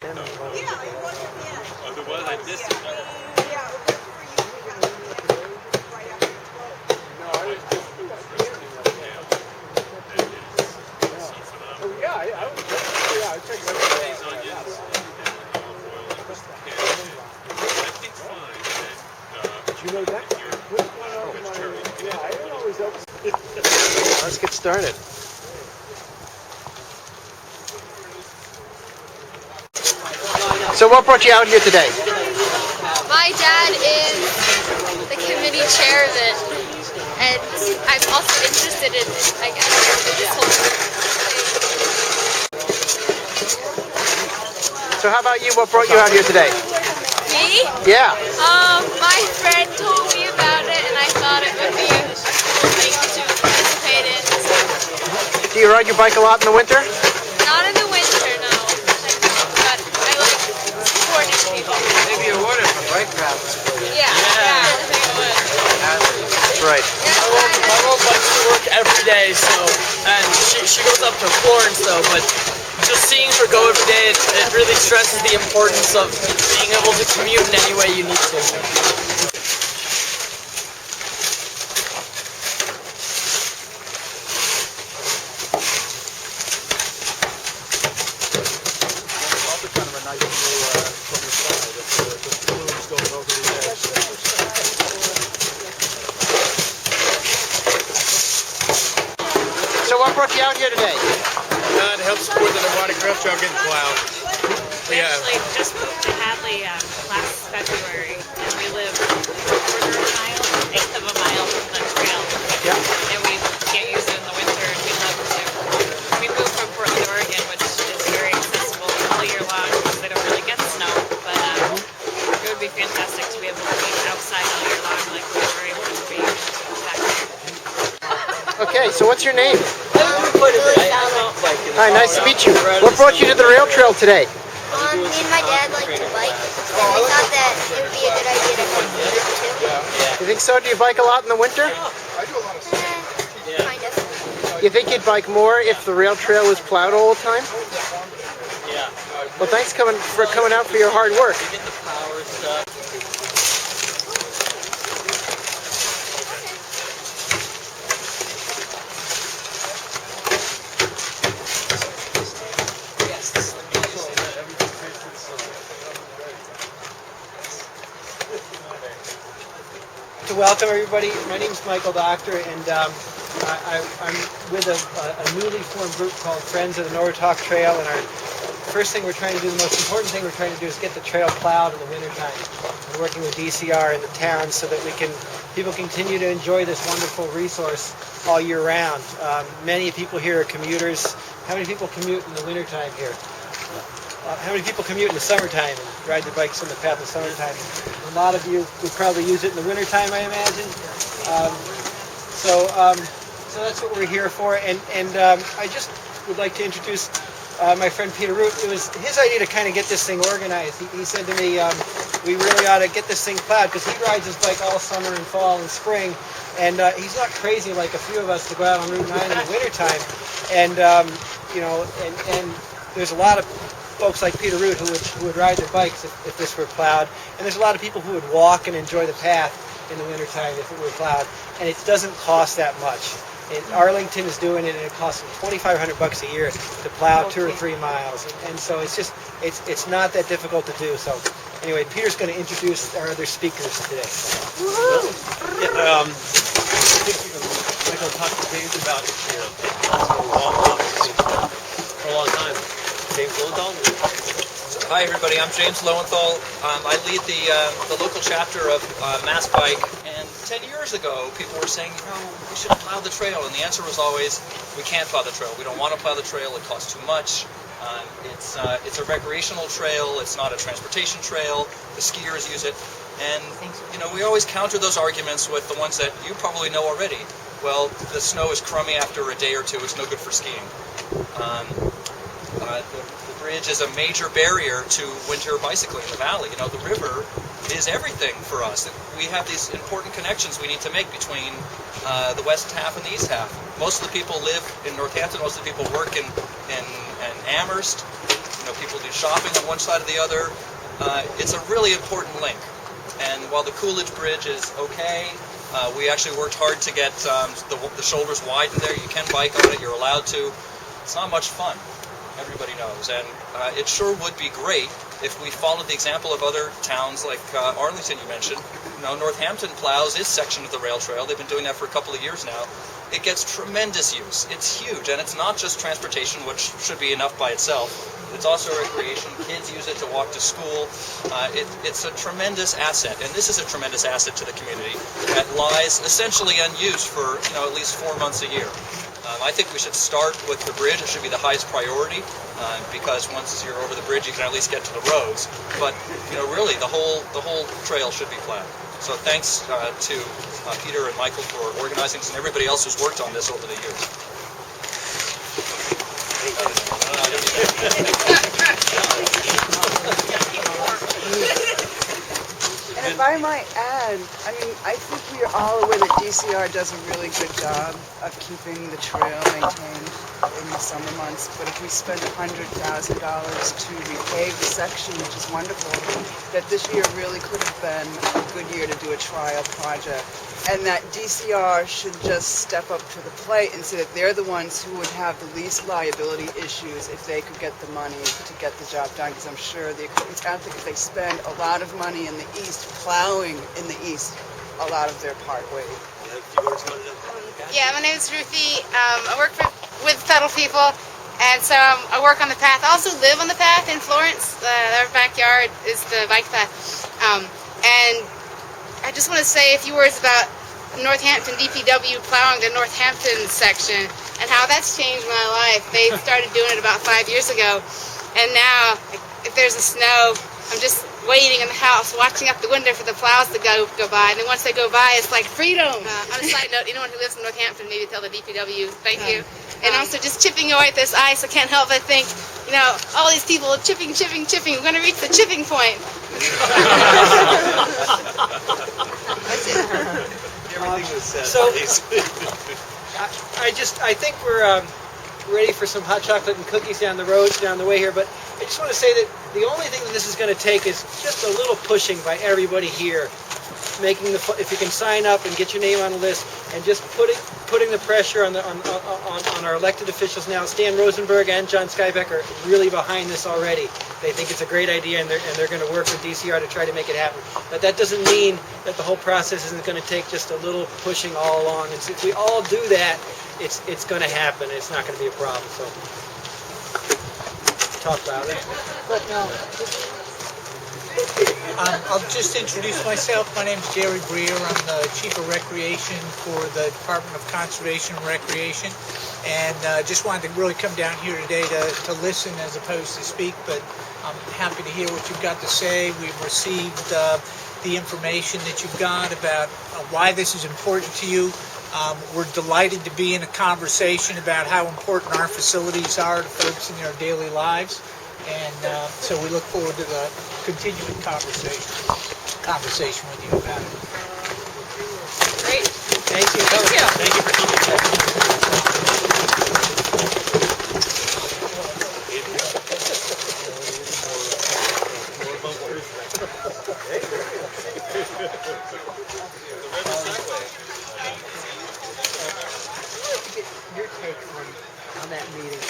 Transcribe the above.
Yeah, you want it in. Otherwise, I missed it. Yeah, well, good for you because right after the No, I was just Oh yeah, I checked that. onions and olive oil and just I think fine. Did you know that? What's going on with my? Yeah, I don't always open. Let's get started. So what brought you out here today? My dad is the committee chair of it, and I'm also interested in, I guess, this whole thing. So how about you? What brought you out here today? Me? Yeah. My friend told me about it, and I thought it would be a cool thing to participate in. So. Do you ride your bike a lot in the winter? Not in the winter, no. But I like supporting people. Maybe you would if a bike path was for you. Yeah, I think it would. That's right. My mom bikes to work every day, and she goes up to Florence though, but just seeing her go every day, it really stresses the importance of being able to commute in any way you need to. So what brought you out here today? To help support the Norwottuck Rail trail getting plowed. We actually just moved to Hadley last February, and we live a quarter of a mile, eighth of a mile from the trail. Yeah. And we can't use it in the winter, and we love to. We moved from Portland, Oregon, which is very accessible all year long because they don't really get snow. But it would be fantastic to be able to be outside all year long like we were able to be back here. Okay, so what's your name? Quite a bit. I'm out biking. Hi, nice to meet you. What brought you to the rail trail today? Me and my dad like to bike, and we thought that it would be a good idea to come here too. You think so? Do you bike a lot in the winter? Kind of. You think you'd bike more if the rail trail was plowed all the time? Yeah. Well, thanks for coming out for your hard work. Get the power stuff. To welcome everybody, my name is Michael Doctor, and I'm with a newly formed group called Friends of the Norwottuck Trail, and our first thing we're trying to do, the most important thing we're trying to do is get the trail plowed in the wintertime. We're working with DCR in the town so that people continue to enjoy this wonderful resource all year round. Many people here are commuters. How many people commute in the wintertime here? How many people commute in the summertime and ride their bikes on the path in the summertime? A lot of you would probably use it in the wintertime, I imagine. So that's what we're here for. And I just would like to introduce my friend Peter Root. It was his idea to kind of get this thing organized. He said to me, we really ought to get this thing plowed, because he rides his bike all summer and fall and spring. And he's not crazy like a few of us to go out on Route 9 in the wintertime. And, and there's a lot of folks like Peter Root who would ride their bikes if this were plowed. And there's a lot of people who would walk and enjoy the path in the wintertime if it were plowed. And it doesn't cost that much. Arlington is doing it, and it costs them $2,500 a year to plow 2 or 3 miles. And so it's not that difficult to do. So anyway, Peter's going to introduce our other speakers today. I think Michael talked to James about it for a long time. James Lowenthal. Hi everybody, I'm James Lowenthal. I lead the local chapter of Mass Bike, and 10 years ago people were saying, we should plow the trail, and the answer was always, we can't plow the trail. We don't want to plow the trail, it costs too much. It's a recreational trail, it's not a transportation trail, the skiers use it, and we always counter those arguments with the ones that you probably know already. Well, the snow is crummy after a day or two, it's no good for skiing. The bridge is a major barrier to winter bicycling in the valley. The river is everything for us. We have these important connections we need to make between the west half and the east half. Most of the people live in Northampton, most of the people work in Amherst. people do shopping on one side or the other. It's a really important link. And while the Coolidge Bridge is okay, we actually worked hard to get the shoulders widened there. You can bike on it, you're allowed to. It's not much fun, everybody knows. And it sure would be great if we followed the example of other towns like Arlington you mentioned. Northampton plows its section of the rail trail. They've been doing that for a couple of years now. It gets tremendous use. It's huge, and it's not just transportation, which should be enough by itself. It's also recreation. Kids use it to walk to school. It's a tremendous asset, and this is a tremendous asset to the community that lies essentially unused for at least 4 months a year. I think we should start with the bridge. It should be the highest priority because once you're over the bridge, you can at least get to the roads. But really, the whole trail should be plowed. So thanks to Peter and Michael for organizing this, and everybody else who's worked on this over the years. And if I might add, I think we are all aware that DCR does a really good job of keeping the trail maintained in the summer months. But if we spend $100,000 to repave the section, which is wonderful, that this year really could have been a good year to do a trial project. And that DCR should just step up to the plate and say that they're the ones who would have the least liability issues if they could get the money to get the job done. Because I'm sure the equipment's out there, because they spend a lot of money in the east, plowing in the east, a lot of their parkway. Yeah, my name is Ruthie. I work with Federal People, and so I work on the path. I also live on the path in Florence. Their backyard is the bike path. And I just want to say a few words about Northampton DPW plowing the Northampton section and how that's changed my life. They started doing it about 5 years ago, and now if there's a snow, I'm just waiting in the house, watching out the window for the plows to go by, and then once they go by, it's like freedom. On a side note, anyone who lives in Northampton, maybe tell the DPW, thank you. And also just chipping away at this ice, I can't help but think, all these people chipping, we're going to reach the chipping point. Everything was said. So, I think we're ready for some hot chocolate and cookies down the way here, but I just want to say that the only thing that this is going to take is just a little pushing by everybody here, if you can sign up and get your name on the list, and just putting the pressure on our elected officials now. Stan Rosenberg and John Skybeck are really behind this already. They think it's a great idea, and they're going to work with DCR to try to make it happen. But that doesn't mean that the whole process isn't going to take just a little pushing all along. And so if we all do that, it's going to happen. It's not going to be a problem. So talk about it. But no. I'll just introduce myself. My name is Jerry Breer. I'm the Chief of Recreation for the Department of Conservation and Recreation. And just wanted to really come down here today to listen as opposed to speak, but I'm happy to hear what you've got to say. We've received the information that you've got about why this is important to you. We're delighted to be in a conversation about how important our facilities are to folks in their daily lives. And so we look forward to the continuing conversation with you about it. Great. Thank you. Thank you for Your take on that meeting.